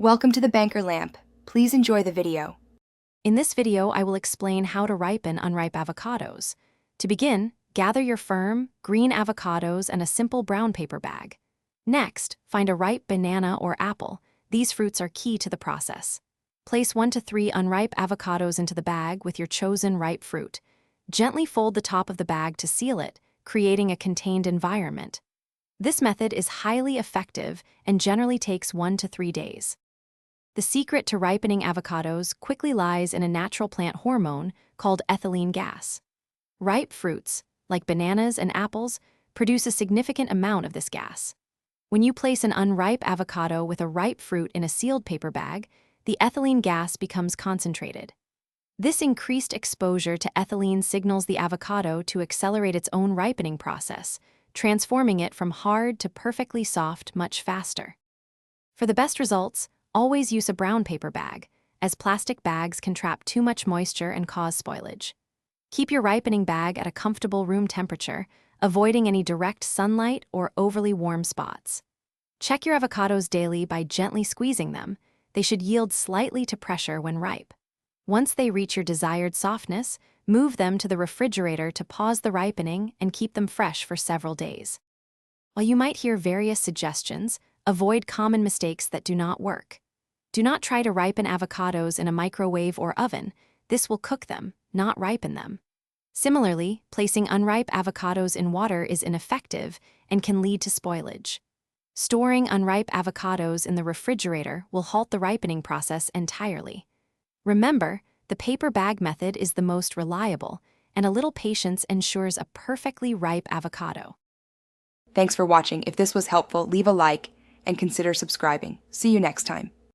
Welcome to the Banker Lamp. Please enjoy the video. In this video, I will explain how to ripen unripe avocados. To begin, gather your firm, green avocados and a simple brown paper bag. Next, find a ripe banana or apple. These fruits are key to the process. Place 1 to 3 unripe avocados into the bag with your chosen ripe fruit. Gently fold the top of the bag to seal it, creating a contained environment. This method is highly effective and generally takes 1 to 3 days. The secret to ripening avocados quickly lies in a natural plant hormone called ethylene gas. Ripe fruits, like bananas and apples, produce a significant amount of this gas. When you place an unripe avocado with a ripe fruit in a sealed paper bag, the ethylene gas becomes concentrated. This increased exposure to ethylene signals the avocado to accelerate its own ripening process, transforming it from hard to perfectly soft much faster. For the best results, always use a brown paper bag, as plastic bags can trap too much moisture and cause spoilage. Keep your ripening bag at a comfortable room temperature, avoiding any direct sunlight or overly warm spots. Check your avocados daily by gently squeezing them. They should yield slightly to pressure when ripe. Once they reach your desired softness, move them to the refrigerator to pause the ripening and keep them fresh for several days. While you might hear various suggestions, avoid common mistakes that do not work. Do not try to ripen avocados in a microwave or oven. This will cook them, not ripen them. Similarly, placing unripe avocados in water is ineffective and can lead to spoilage. Storing unripe avocados in the refrigerator will halt the ripening process entirely. Remember, the paper bag method is the most reliable, and a little patience ensures a perfectly ripe avocado. Thanks for watching. If this was helpful, leave a like and consider subscribing. See you next time.